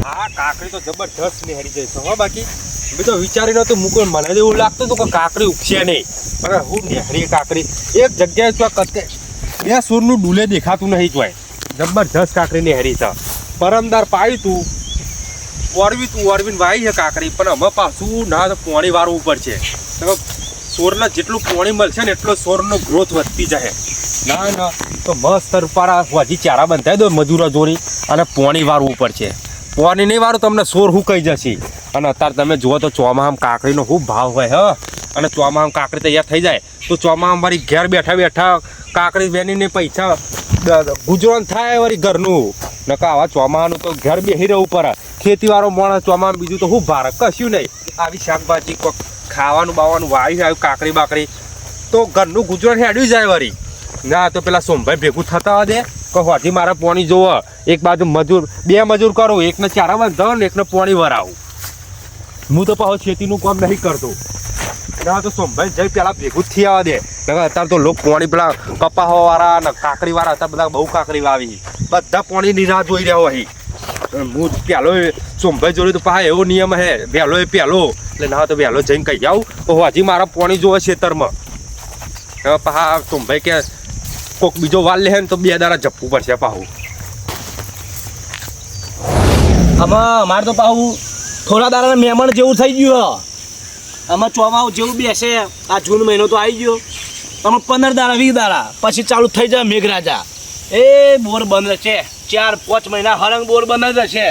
આ કાકડી તો જબરદસ્ત નેહરી જાય છે હો. બાકી મેં તો વિચારી નતું મૂકું, મને તો એવું લાગતું હતું કે કાકડી ઉગશે નહીં, પણ હું નેહરી કાકડી એક જગ્યાએ તો બે સૂરનું ડૂલે દેખાતું નહીં જોય. જબરદસ્ત કાકડી નેહરી છે. પરમદાર પાડ્યું તું ઓરવીને વાઈ છે કાકડી, પણ અમે પાછું ના તો પોણી વાળવું પડશે. સોરના જેટલું પોણી મળશે ને એટલો સોરનો ગ્રોથ વધતી જાય. ના તો મસ્ત રૂપારા હજી ચારા બંધાઈ દો મજૂરો જોડી અને પોણી વાળવું પડશે. પોણી નહીં વાળું તમને સોર હું કહી જશે. અને અત્યારે તમે જુઓ તો ચોમાહામાં કાકડીનો ખૂબ ભાવ હોય હ. અને ચોમાહામાં કાકડી તૈયાર થઈ જાય તો ચોમાહામાં મારી ઘેર બેઠા કાકડી વેનીને પૈસા ગુજરાન થાય વળી ઘરનું. નકા આવા ચોમાહાનું તો ઘર બેસી રહેવું પડે. ખેતીવાળો માણસ ચોમાહામાં બીજું તો શું ભારે કશું નહીં. આવી શાકભાજી કોઈક ખાવાનું બાવાનું વાવી આવ્યું કાકડી બાકડી તો ઘરનું ગુજરાન હેડ્યું જાય વળી. ના તો પેલા સોમભાઈ ભેગું થતા દે કે હોથી મારે પોણી જોવો. એક બાજુ બે મજૂર કરું, એકને ચારા બંધાવો ને એકને પોણી વરાવું. હું તો પાછો ખેતીનું કામ નહીં કરતો. ના તો સોમભાઈ જઈ પેલા ભેગું જ થયા દે. અત્યારે તો લોકો પોણી પેલા કપાસવાળા ને કાકડીવાળા હતા, બધા બહુ કાકડી વાવી, બધા પોણીની રાહ જોઈ રહ્યા હોય. હું પહેલો સોમભાઈ જોડે તો પાછા એવો નિયમ હે વહેલો પહેલો, એટલે ના તો વહેલો જઈને કહી આવું તો હજી મારા પોણી જોવે ખેતરમાં. હવે પાછા સોમભાઈ કે કોઈક બીજો વાલ લે ને તો 2 દાડા જપવું પડશે પાછું. આમાં અમારે તો પાછું થોડા દાડા મહેમાન જેવું થઈ ગયું. આમાં ચોમાસું જેવું બેસે. આ જૂન મહિનો તો આવી ગયો. આમાં 15 દાડા 20 દાડા પછી ચાલુ થઈ જાય મેઘરાજા. એ બોર બંધ છે 4-5 મહિના હરંગ બોર બંધ જ છે.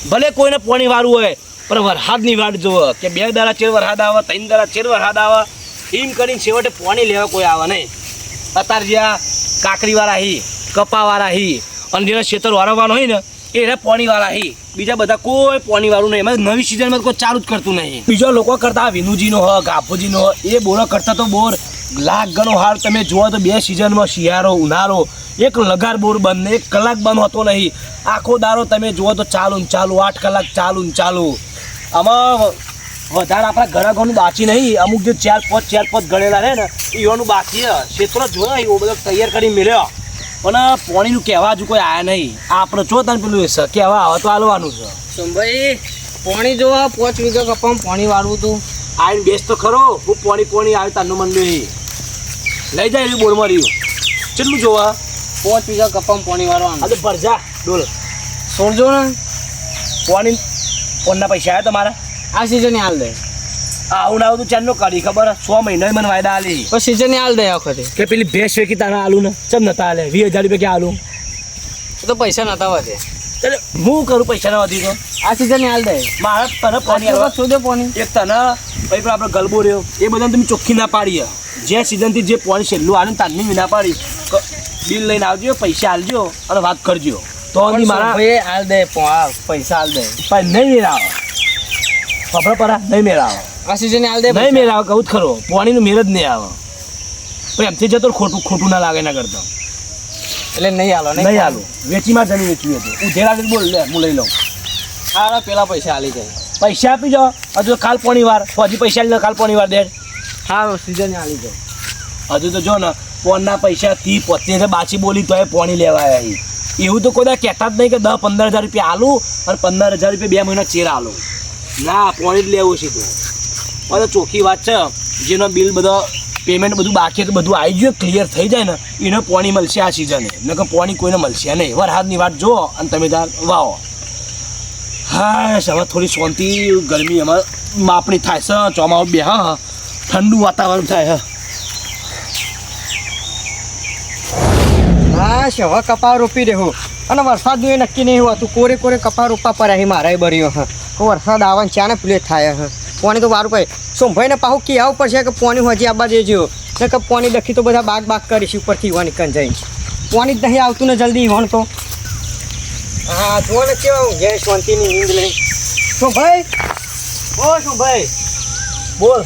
ભલે કોઈને પોણી વાળું હોય પણ વરસાદની વાટ જોવે કે 2 દાડા ચેર વરસાદ આવે, 3 દાડા ચેર વરસાદ આવે, એમ કરીને છેવટે પોણી લેવા કોઈ આવે નહીં. અત્યારે જ્યાં કાકડીવાળા હી, કપાવાળા હી અને જેને ખેતર વાળવવાનો હોય ને એને પોણીવાળા હી. બીજા બધા કોઈ પોણીવાળું નહીં. એમાં નવી સિઝનમાં કોઈ ચાલુ જ કરતું નહીં. બીજા લોકો કરતા વિનુજીનો હ, ગાફોજીનો હ, એ બોરો કરતા તો બોર લાખ ગણો હાર. તમે જુઓ તો 2 સિઝનમાં શિયાળો ઉનાળો એક લગાર બોર બંધ, 1 કલાક બંધ હોતો નહીં. આખો દારો તમે જુઓ તો ચાલુ ને ચાલુ, 8 કલાક ચાલુ ને ચાલુ. આમાં વધારે આપણા ઘણા ઘણું બાકી નહીં. અમુક જે 4-5 ગણેલા રહે ને એવાનું બાકી છે. ક્ષેત્રો જોયો એવો બધો તૈયાર કરી મેળ્યો, પણ પોણીનું કહેવા હજુ કોઈ આવ્યા નહીં. આપણે જો તને પેલું કહેવા આવે તો હાલવાનું છે. ભાઈ પોણી જોવા 5 વીઘા કપામાં પોણી વાળવું તું. આવીને બેસ તો ખરો. હું પોણી આવે તારનું મન નહીં લઈ જાય એવી બોરમાં રહ્યું. કેટલું જોવા 5 વીઘા કપામાં પોણી વાળવાનું. આજે ભરજા ડોલ સોરજો ને પોણના પૈસા આવ્યા તમારા આ સિઝન હાલ દે. આવું આવું તું ચારનો કરી ખબર 6 મહિના મને વાયદા આલી તો સિઝન હાલ દે વખતે કે પેલી ભેંસ વેકી તારા આલુ ને ચમ નતા આલે 20000 રૂપિયા ક્યાં આલુ? તો પૈસા નતા વધે. એટલે હું કરું પૈસા ના વધી તો આ સિઝન હાલ દે. મારા તને પોણી શોધે પોણી એક તને ભાઈ આપણે ગલબો રહ્યો એ બધાને તમે ચોખ્ખી ના પાડી. જે સિઝનથી જે પોણી છેલ્લું આને તારની ના પાડી. બિલ લઈને આવજો, પૈસા આલજો અને વાત કરજો. તો મારા હાલ દે પૈસા હાલ દે. પણ નહીં મેળાવે ખબર પડા નહીં મેળાવે. આ સિઝન હાલ દે નહીં મેળાવે કહું જ ખરો. પોણીનું મેળ જ નહીં આવે. પણ એમથી જતો ખોટું ના લાગે ના કરતા. એટલે નહીં હાલો નહીં હાલું. વેચીમાં જમી વેચવી હતું ઉધેડા બોલ લે હું લઈ લઉં. હા પેલા પૈસા હાલી જાય. પૈસા આપી જાઓ. હજુ કાલ પોણી વાર હજી પૈસા લઈ કાલ પોણી વાર દે. હા સિઝન હાલી જાય. હજુ તો જો ને પોણના પૈસા 30-35 બાચી બોલી તો એ પોણી લેવા આવ્યા. એવું તો કોઈ કહેતા જ નહીં કે 10-15 હજાર રૂપિયા આલું અને 15 હજાર રૂપિયા 2 મહિના ચેર આલું. ના પોણી જ લેવું છે તું. હવે ચોખ્ખી વાત છે. જેનો બિલ બધો પેમેન્ટ બધું બાકી તો બધું આવી ગયું ક્લિયર થઈ જાય ને એને પોણી મળશે આ સિઝને. નકર પોણી કોઈને મળશે નહીં. વરસાદની વાત જુઓ અને તમે ત્યાં વાવો. હા હવે થોડી શાંતિ. ગરમી એમાં માપણી થાય છે. ચોમાસું બે હા ઠંડુ વાતાવરણ થાય. હા હવે કપા રોપી રહ્યો અને વરસાદનું એ નક્કી નહીં હોતું. કોરે કપા રોપવા પડે મારા બર્યો. વરસાદ આવવાનું ચાને પ્લે થાય. પાણી તો વારું ભાઈ સોમભાઈને પાછું કી આવું પડશે કે પાણી હજી આબા દેજો ને કે પાણી દખી તો બધા બાગ કરીશ ઉપરથી ઈવાની કન જઈને. પાણી જ નહીં આવતું ને જલ્દી ઈવણ તો. હા જુઓ ને કેવું જય શાંતિની નીંદ લઈ. સોમભાઈ સોમભાઈ બોલ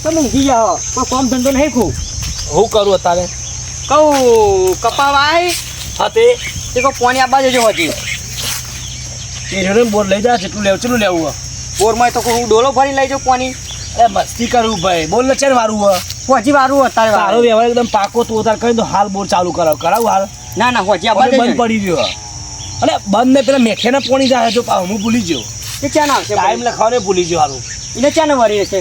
તમે ઊંઘી જાઓ. કોઈ કામ ધંધો નહીં ખૂબ હું કરું અત્યારે કહું કપા વાય હા તે કોઈ પાણી આબા દેજો હજી. એ બોર લઈ જા. કેટલું લેવું બોરમાં તો હું ડોલો ભરી લઈ જાઉં પાણી. એ મસ્તી કરું ભાઈ. બોલ ને ચેર વારું હજી વારું અત્યારે સારો વ્યવહાર એકદમ પાકો તું તાર કહી દો હાલ બોર ચાલુ કરાવું હાલ. ના હજી બંધ પડી ગયો. અને બંધ ને પેલા મેઠિયાના પોણી જાય જો પાવ હું ભૂલી ગયો એ ચાને આવશે ટાઈમ લખાવને ભૂલી ગયો હારું એને ચાને વરી છે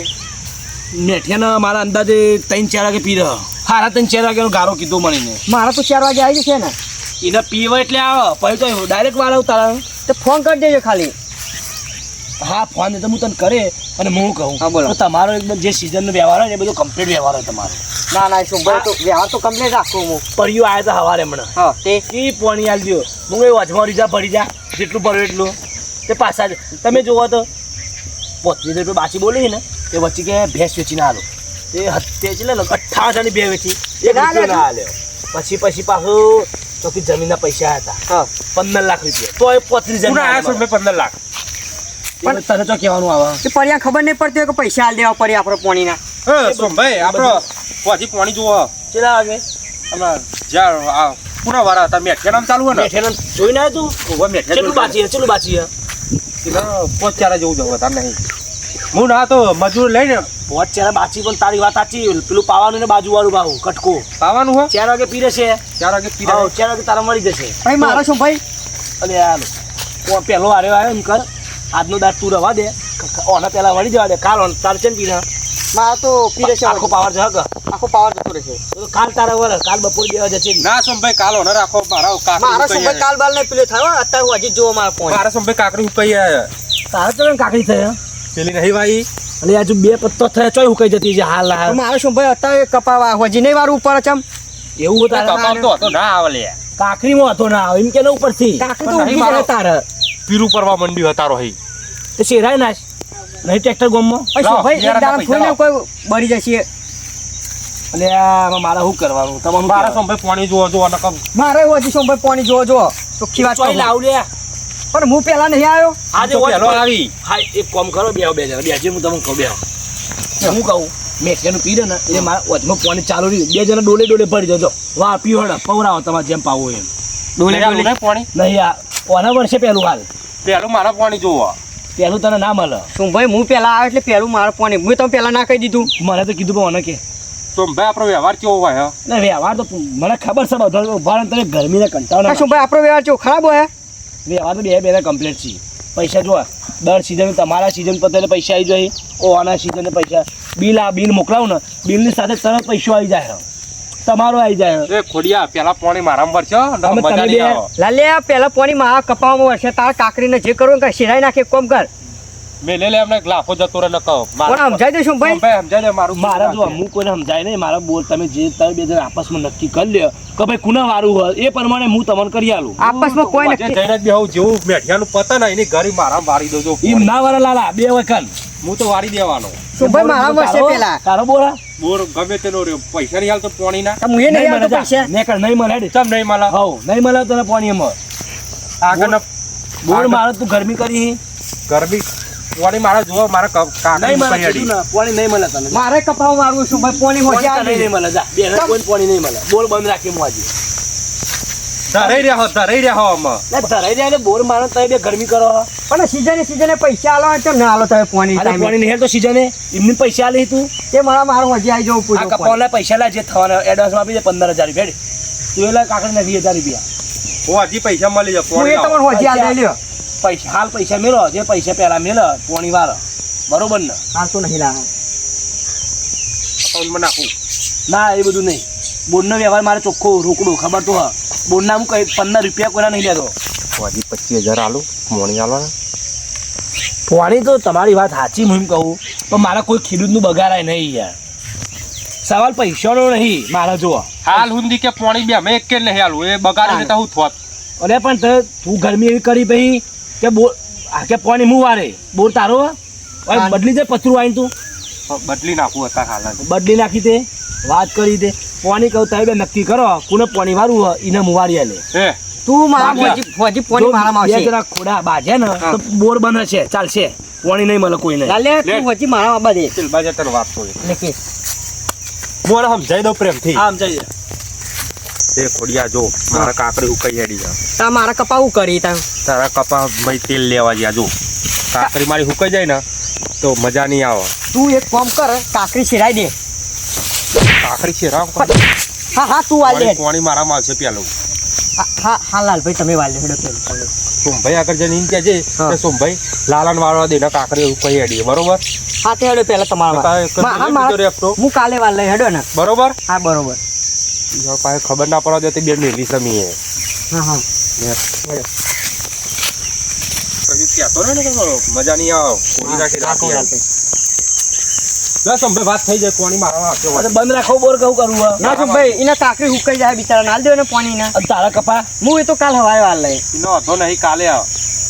મેઠિયાના મારા અંદાજે 3-4 વાગે પી રહ્યો હારા 3-4 વાગ્યાનો ગારો કીધો મને મારા તો 4 વાગે આવી જશે ને એને પીવા એટલે આવે પછી તો ડાયરેક્ટ વાર આવતા તો ફોન કરી દેજો ખાલી હા ફોન તો હું તને કરે અને હું કહું હા, બોલો. તો તમારો એકદમ જે સિઝનનો વ્યવહાર હોય ને એ બધો કમ્પ્લીટ વ્યવહાર હોય તમારો ના શું ભાઈ તો વ્યવહાર તો કમ્પ્લીટ રાખું હું પડ્યું આવ્યા હતા હવારે હમણાં હા તે એ પોણી આલ દો હું એ વચમાં રીજા પડી જા જેટલું પડ્યું એટલું તે પાછા જ તમે જોવો તો 35 રૂપિયા બાછી બોલી ને એ વચ્ચે કે ભેંસ વેચીને આલો એ હત્તે છે ને 58 બે વેચી એક ના, રૂપિયો ના. ના આલ્યો પછી પાછું ચોથી જમીનના પૈસા હતા હા 15 લાખ રૂપિયા તો એ 35 જમીન પૂરા આયા છો 15 લાખ પણ તને તો કહેવાનું આવે એ પર્યા ખબર નહીં પડતી હોય કે પૈસા હાલ દેવા પડે આપણે પોણીના હા સોમભાઈ આપણો પછી પાણી જોવો ચેલા વાગે હમણાં જ્યાં આ પૂરા વાળા હતા મેઠિયા નામ ચાલુ હોય ને મેઠેને જોઈને આવ્યો તું ઓવા મેઠિયા ચેટલું બાચી હે પોચ ચારા જેવું જવું તાર નહીં હું ના તો મજૂર લઈને પોત ચાર બાચી પણ તારી વાત સાચી પેલું પાવાનું ને બાજુવાળું ભાવ કટકો પાવાનું હોય 4 વાગે પીરે છે 4 વાગે હા પીરા 4 વાગે તારા મળી જશે ભાઈ મારો શું ભાઈ અલે હાલો પહેલો આવ્યો એમ કર આજનો દાંત તું રવા દે ઓના પહેલા વળી જવા દે કાલ ઓન તાર ચેન પીના મારા તો પીરે છે આખો પાવર જગ આખો પાવર જતો રહેશે તો કાલ તારા વર કાલ બપોર 2 વાગે છે ના સોમભાઈ કાલો ને રાખો મારા મારા શું કાકરી ભાઈ કાલ બાલ ને પીલે થયો અત્યારે હું હજી જોવા મારા પોણી મારા સોમભાઈ કાકરી ઉપાઈ આયા તારા તો કાકડી થયા પેલી નહીં ભાઈ અને આજુ 2 પત્તો થયા ચોય હુકાઈ જતી છે હાલ હાલ મારો શું ભાઈ અત્યારે કપાવા હજી નહીં વારું ઉપર ચમ એવું તારા કપાળ તો હતો ના આવે લે કાકરીમાં હતો ના આવે એમ કે ને ઉપરથી કાકડી તો પણ ઊભી નહીં જાય મારો. તારે પીરું પરવા મંડ્યું હતારો હઈ તે શેરાય નાશ નહીં ટ્રેક્ટર ગોમમાં ભાઈ શું ભાઈ એક યાર, દાડા પૈસા થોઈને લાવો. કોઈ બળી જશે એટલે આમાં મારે શું કરવાનું તમારું મારા સોમભાઈ પાણી જોવો જો અને કમ મારે હજી શું ભાઈ પોણી જો ચોખ્ખી વાત ચોય કહું. લાવ લે પણ હું પેલા નહીં આવ્યો આજે તો વોચ પહેલો પર- આવી. હા એક કામ કરો બે જણા બેજે હું તમને કહું હું કહું મેઠિયાનું પીરે ને એટલે મારા વચમાં પાણી ચાલુ રહ્યું 2 જણા ડોલે પડી જજો વાહ પીવડ પવરાવો તમારે જેમ પાવો એમ ડોલે નહીં ડોલે પાણી નહીં આ કોના વર્ષે પહેલું હાલ પેલું મારા પાણી જોવો પહેલું તને ના મળે શું ભાઈ હું પેલા આવ્યો એટલે પેલું મારું પોણી હું તમે પેલા ના કહી દીધું મને તો કીધું પણ મને કે સોમભાઈ આપણો વ્યવહાર કેવો હોય એટલે વ્યવહાર તો મને ખબર છે બધો ઉભા તને ગરમીને કંટાળો આ શું ભાઈ આપણો વ્યવહાર ચો ખરાબ હોય વ્યવહાર તો બે કમ્પ્લીટ છે પૈસા જો દર સિઝન તમારા સિઝન પર એટલે પૈસા આવી જાય ઓ આના સિઝને પૈસા બિલ મોકલાવું ને બિલની સાથે તરત પૈસો આવી જાય તમારો આવી જાય એ ખોડિયા પેલા પાણી મારામાં ભરશો ને અમે મજા તમે નહીં બે- આવે લાલે પેલા પોણી મારા કપાવામાં વર્ષે તારા કાકરીને જે કરવું કે શિરાઈ નાખે એક કોમ કર મેલે લે અમને ગ્લાફો જતો રહે ન કહો પણ સમજાઈ દે શું ભાઈ સોમભાઈ સમજાય દે મારું મારા જો હું કોઈને સમજાય નહીં મારા બોલ તમે જે તમે બે જણા આપસમાં નક્કી કરી લ્યો કે ભાઈ કુના વારું હોય એ પ્રમાણે હું તમને કરી આલું આપસમાં કોઈ વચ્ચે નક્કી જઈને જ બેહું જેવું મેઠિયાનું પતન હોય એની ઘરે મારામાં વારી દઉં એમ ના વાળા લાલા 2 વખત હું તો વારી દેવાનો શું ભાઈ મારા વર્ષે પેલા તારો બોરા બોર ગમે તેનો રહ્યો પૈસા નહીં હાલ તો પાણી ના હું એ નહીં આવતો પૈસા નહીં મળે હેડ. ચમ નહીં મળે હઉ નહીં મળે તને પાણી એમાં આગળ બોર મારે તું ગરમી કરી ગરમી પાણી મારા જોવા મારા કાકડી નહીં મળે પૈયાડી. કીધું ને, પાણી નહીં મળે તને મારે કપાવા મારવું શું ભાઈ પોણી હોજે પાણી તને આવી નહીં મળે જા બે જણા કોઈ પાણી નહીં મળે બોર બંધ રાખી હું આજે ધરાઈ રહ્યા અમે ધરાઈ જાય એટલે બોર મારો તમે બે ગરમી કરો પણ સીઝને પૈસા આલો તો ના આલો તમે પોણી અરે ટાઈમે પાણી નહીં તો સીઝને એમની પૈસા આલી તું તે મારું હોજે આવી જવું આ પૂછો કપાવના પૈસા લા જે થવાના એડવાન્સ આપી દે 15,000 રૂપિયા હેડ. તું એલા કાકડી ના 20,000 રૂપિયા હું હજી પૈસા મળી જાય હું એ પાણી તમને હોજે આવી લ્યો પૈસા હાલ પૈસા મેળો જે પૈસા પહેલા મેળો પોણી વાર બરોબર ને હાલ તો નહીં લાવે અકાઉન્ટમાં નાખું ના એ બધું નહીં બોર્ડનો વ્યવહાર મારે ચોખ્ખો રોકડો ખબર તો હા બોર્ડના હું કઈ 15 રૂપિયા કોઈના નહીં લેતો હજી 25,000 આલું પાણી આલવાના પોણી તો તમારી વાત સાચી હું એમ કહું પણ મારા કોઈ ખેડૂતનું બગાડાય નહીં યાર સવાલ પૈસાનો નહીં મારા જોવા હાલ હુંદી કે પાણી બે અમે એક કે નહીં હાલું એ બગાડી લેતા હું થોત અરે પણ તું ગરમી એવી કરી ભાઈ કે બોર આ કે પાણી હું વારે બોર તારો હે? હવે બદલી દે પથરું આવીને તું બદલી નાખું હતા હાલ જ. બદલી નાખી દે વાત કરી દે પાણી કહું તમે બે નક્કી કરો કોને પાણી વારવું હોય એને મુવારી આલે હે તું મારા બાકી હોજી પોણી મારામાં બે આવશે જરા ખોડા બાજે ને તો બોર બને છે ચાલશે પાણી નહીં મળે કોઈને લાલે તું હોજી મારામાં આવવા દે ચલ બાજા તને વાત કહું એટલે કે હું આને સમજાઈ દઉં પ્રેમથી આમ જઈએ એ ખોડિયા જો મારા કાકડી ઉકાઈ હેડી જા તા મારા કપાવું કરી તા તારા કપા મય તેલ લેવા જ્યાં જો કાકડી મારી સુકાઈ જાય ને તો મજા નહીં આવે તું એક કામ કર કાકરી શિરાઈ દે કાકડી છે રામ હા તું આલ દે પાણી મારામાં આવશે પેલું હા હા લાલભાઈ તમે વાલે હેડો પેલું સોમભાઈ આગળ જઈને એમ કહેજે હા. કે સોમભાઈ લાલાને વાળવા દે ને કાકડી એવું કહી હેડીએ બરોબર હા તે હેડો પહેલા તમારા હા, બીજો રેફટો. હું કાલે વાલ લઈ હેડો ને બરોબર હા બરોબર ઈયો પાસે ખબર ના પડવા દે તે બે મેલી સમી હે હા હા કશું કહેતો ને કે મજા નહીં આવે કોની નાખી હા, રાખી લાલભાઈ. બસ સોમભાઈ વાત થઈ જાય કોની મારવા આપ્યો અરે બંધ રાખો બોર કહું કરવું હે. ના તો ભાઈ એને કાકરી હુકાઈ જાય બિચારા નાલ દો ને પાણી ના અને તારા કપા હું એ તો કાલ હવારે વાલ લઈ એનો હતો નહીં કાલે આવ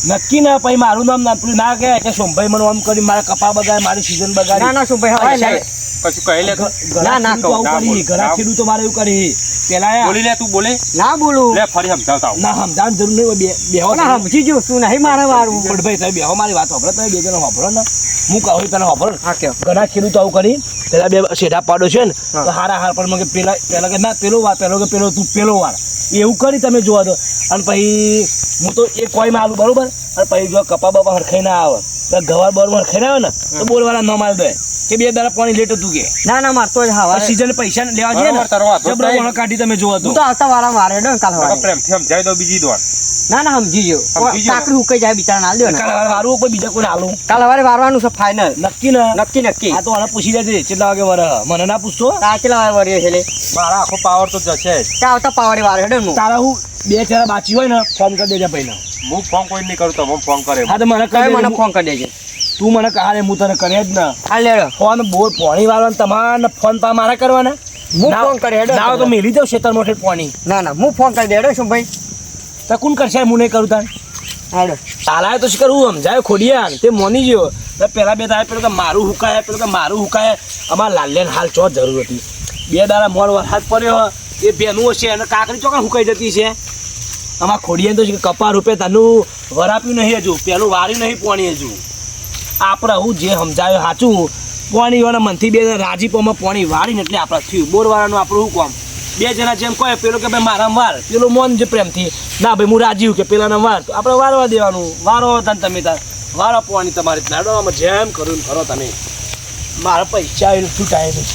નક્કી ના પછી મારું નામ ના પેલું ના કહે કે સોમભાઈ મને આમ કરી મારા કપા બગાડ મારી સીઝન બગાડી ના ના શું ભાઈ હવારે લઈ કશું કહી લે તું. ના, ના કહું, આવું ના કરી બોલ, ઘણા ના ખેડૂતો મારે એવું કરી પેલા બોલી લે તું બોલે ના બોલું લે ફરી સમજાવતા આવું. ના સમજાવવાની જરૂર નહીં હોય. બેહો ના સમજી જો શું નહીં મારે વારું પણ ભાઈ તમે બેહો મારી વાત સાંભળો તમે બે જણા સાંભળો ને હું કહું તને સાંભળો હા કેવો ઘણા ખેડૂતો આવું કરી પેલા બે શેઢા પાડો છે ને હા. તો હારા હાર પણ મને પેલા કે ના પેલો વાર પેલો કે પેલો તું પેલો વાર એવું કરી તમે જોવા દો અને પછી હું તો એક કોઈમાં આવું બરોબર અને પછી જો કપા બપા હરખાઈ ના આવે તો ગવાર બર હરખાઈ ના આવે ને તો બોલવાના ન મારી દે કે બે દાડા પાણી લેટ હતું કે ના ના મારતો જ હવારે સીઝન પૈસા લેવા જઈએ ને બરોબર, તારો વાંધો જબરો નહીં. વણો કાઢી તમે જોવા હું દો તો આવતા વાળા મારે હેડો ને કાલ બરાબર, હવારે પ્રેમથી સમજાવી દો બીજી દોન ના ના સમજી જો સમજી ગયો. કાકરી હુકાઈ જાય બિચારા નાલ દો ને કાલે વારું કોઈ બીજા કોઈ હાલું કાલ હવારે વારવાનું છે ફાઇનલ નક્કી ને નક્કી નક્કી આ તો આને પૂછી લેજે કેટલા વાગે વરે મને ના પૂછતો કેટલા વાર વરીએ છે લે મારા આખો પાવર તો જશે જ ત્યાં આવતા પાવડે વારે હેડો ને હું. તારા હું બે ચાર બાચી હોય ને ફોન કરી દેજે પહેલા હું ફોન કોઈ નહીં કરું તમે ફોન કરે હા તો મને તમે કહી મને મને ફોન કરી દેજે તું મને કહે હું તને કરે જ ને હા લેડો ફોન બોલ પાણી વાળવાને તમારે ફોન પા મારા કરવાના હું ના- ફોન કરી હેડો ના હોય તો મેલી જાવ ખેતર મોઠે પાણી ના ના હું ફોન કરી દે હેડો શું ભાઈ તો કોણ કરશે હું નહીં કરું તાર હેડો તાલાએ તો શું કરવું સમજાય ખોડિયા તે મોની ગયો તો પેલા બે દાડા પેલું કે મારું હુકાય પેલું કે મારું હુકાય અમારા લાલ્યાને હાલ ચો જરૂર હતી બે દાડા મોર વરસાદ પડ્યો એ બેનું હશે અને કાકડી ચોકડ હુકાઈ જતી છે અમારા ખોડિયાને તો છે કે કપા રૂપે તાનું વરાપ્યું નહીં હજુ પેલું વાર્યું નહીં પાણી હજુ આપણે હું જે સમજાયું સાચું પાણી વાળા મનથી બે રાજીપોમાં પાણી વાળીને એટલે આપણે થયું બોરવાળાનું આપણું શું કામ બે જણા જેમ કહે પેલો કે ભાઈ મારા વાર પેલો મોન છે પ્રેમથી ના ભાઈ હું રાજી છું કે પેલાના વાર તો આપણે વારવા દેવાનું વારો હતા તમે તાર વારો પાણી તમારી નાડવામાં જેમ કરું ને કરો તમે મારા પૈસા શું ટાઈમ